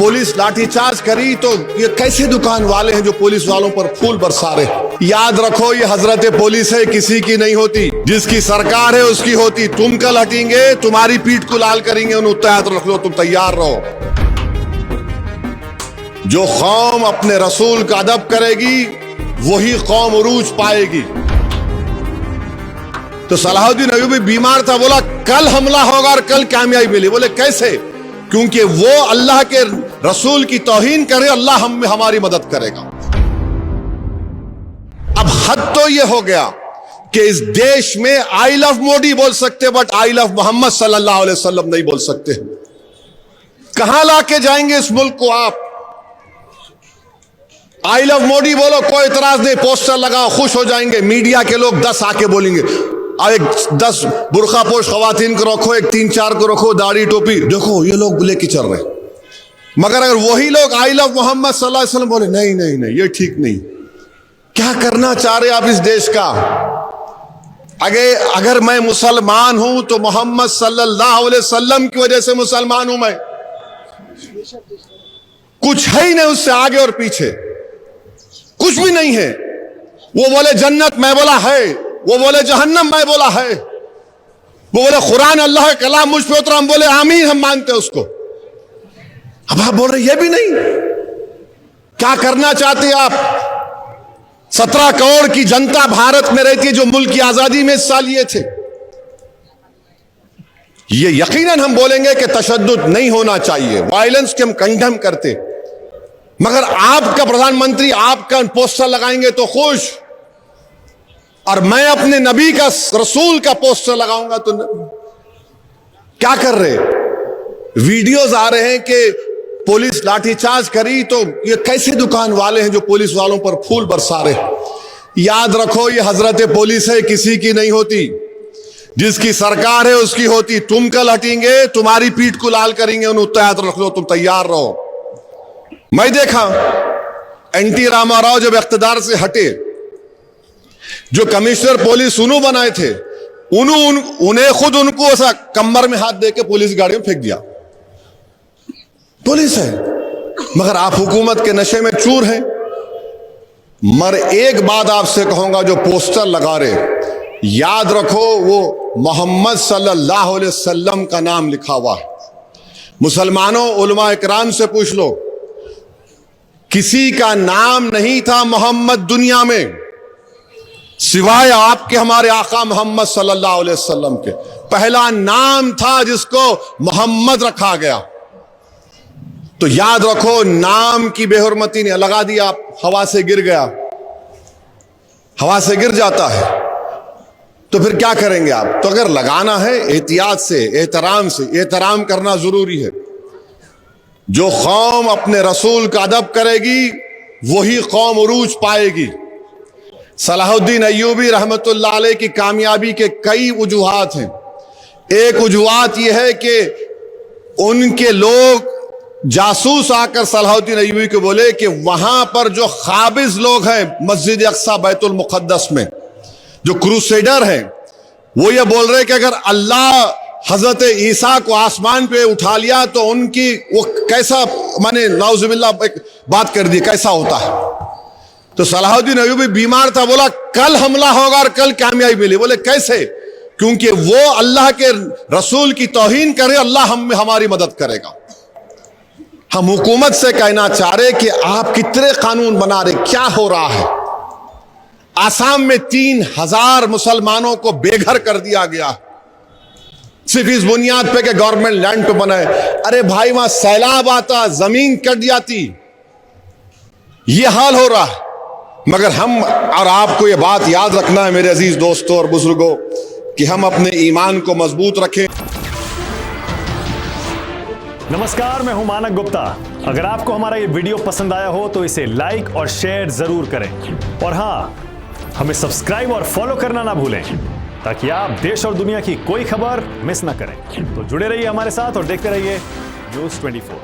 Police lathi charge करी तो ये कैसे दुकान वाले हैं जो पुलिस वालों पर फूल बरसा रहे। याद रखो ये हजरत पुलिस है, किसी की नहीं होती, जिसकी सरकार है उसकी होती। तुम कल हटेंगे, तुम्हारी पीठ को लाल करेंगे, उन्हें तैयार रख लो, तुम तैयार रहो। जो कौम अपने रसूल का अदब करेगी वही कौम उरूज पाएगी। तो सलाहुद्दीन अय्यूबी बीमार था, बोला कल हमला होगा और कल कामयाबी मिली। बोले कैसे? क्योंकि वो अल्लाह के रसूल की तौहीन करे, अल्लाह हमारी मदद करेगा। अब हद तो ये हो गया कि इस देश में आई लव मोदी बोल सकते बट आई लव मोहम्मद सल्लल्लाहु अलैहि वसल्लम नहीं बोल सकते। कहां लाके जाएंगे इस मुल्क को आप? आई लव मोदी बोलो, कोई इतराज नहीं, पोस्टर लगाओ, खुश हो जाएंगे। मीडिया के लोग 10 आके बोलेंगे, एक 10 बुरखा पोश खवातीन को रखो, एक 3-4 को रखो, दाढ़ी टोपी, देखो ये लोग लेके चल रहे। मगर अगर वही लोग आई लव मोहम्मद सल्लल्लाहु अलैहि वसल्लम बोले नहीं नहीं नहीं ये ठीक नहीं, क्या करना चाह रहे आप इस देश का? अगर मैं मुसलमान हूं तो मोहम्मद सल्लल्लाहु अलैहि वसल्लम की वजह से मुसलमान हूं मैं, कुछ है ही नहीं उससे आगे और पीछे, कुछ भी नहीं है। वो बोले जन्नत, मैं बोला है। वो बोले जहन्नम, मैं बोला है। वो बोले कुरान अल्लाह का कलाम मुझ पे उतरा, हम बोले आमीन, हम मानते उसको। अब आप बोल रहे ये भी नहीं, क्या करना चाहते आप? 17 करोड़ की जनता भारत में रहती है जो मुल्क की आजादी में हिस्सा लिए थे। ये यकीनन हम बोलेंगे कि तशद्दुद नहीं होना चाहिए, वायलेंस के हम कंडेम करते, मगर आपका प्रधानमंत्री आपका पोस्टर लगाएंगे तो खुश, और मैं अपने नबी का रसूल का पोस्टर लगाऊंगा तो क्या कर रहे? वीडियोस आ रहे हैं कि पुलिस लाठीचार्ज करी तो ये कैसे दुकान वाले हैं जो पुलिस वालों पर फूल बरसा रहे। याद रखो ये हजरत पुलिस है, किसी की नहीं होती, जिसकी सरकार है उसकी होती। तुम कल हटेंगे, तुम्हारी पीठ को लाल करेंगे, उन्हें तैयार रख लो, तुम तैयार रहो। मैं देखा एनटी रामाराव जब इख्तिदार से हटे, जो कमिश्नर पुलिस उन्हों बनाए थे, उन्हें खुद उनको ऐसा कमर में हाथ देके पुलिस गाड़ी में फेंक दिया। पुलिस है, मगर आप हुकूमत के नशे में चूर हैं। मगर एक बात आपसे कहूंगा, जो पोस्टर लगा रहे, याद रखो वो मोहम्मद सल्लल्लाहु अलैहि वसल्लम का नाम लिखा हुआ है। मुसलमानों, उलमा इकराम से पूछ लो, किसी का नाम नहीं था मोहम्मद दुनिया में सिवाय आपके, हमारे आका मोहम्मद सल्लल्लाहु अलैहि वसल्लम के। पहला नाम था जिसको मोहम्मद रखा गया। तो याद रखो, नाम की बेहुरमती ने लगा दिया, हवा से गिर गया, हवा से गिर जाता है, तो फिर क्या करेंगे आप? तो अगर लगाना है एहतियात से, एहतराम से, एहतराम करना जरूरी है। जो कौम अपने रसूल का अदब करेगी वही कौम उरूज पाएगी। सलाहुद्दीन अय्यूबी रहमतुल्लाह अलैह की कामयाबी के कई वजूहात हैं। एक वजूहात यह है कि उनके लोग जासूस आकर सलाहुद्दीन अय्यूबी को बोले कि वहां पर जो खाबिज लोग हैं मस्जिद अक्सा बैतुल मुक़द्दस में, जो क्रूसेडर हैं, वो ये बोल रहे कि अगर अल्लाह हजरत ईसा को आसमान पे उठा लिया तो उनकी वो कैसा, माने नाउजुबिल्लाह एक बात कर दी, कैसा होता है। तो सलाहुद्दीन अय्यूबी बीमार था, बोला कल हमला होगा और कल कामयाबी मिली। बोले कैसे? क्योंकि वो अल्लाह के रसूल की तौहीन करे, अल्लाह हमारी मदद करेगा। हम हुकूमत से कहना चाह रहे कि आप कितने कानून बना रहे, क्या हो रहा है? आसाम में 3000 मुसलमानों को बेघर कर दिया गया सिर्फ इस बुनियाद पे कि गवर्नमेंट लैंड पे बनाए। अरे भाई, वहां सैलाब आता, जमीन कट जाती, ये हाल हो रहा है। मगर हम और आपको ये बात याद रखना है मेरे अजीज दोस्तों और बुजुर्गों, कि हम अपने ईमान को मजबूत रखें। नमस्कार, मैं हूं मानक गुप्ता। अगर आपको हमारा ये वीडियो पसंद आया हो तो इसे लाइक और शेयर जरूर करें, और हाँ, हमें सब्सक्राइब और फॉलो करना ना भूलें, ताकि आप देश और दुनिया की कोई खबर मिस ना करें। तो जुड़े रहिए हमारे साथ और देखते रहिए News 24।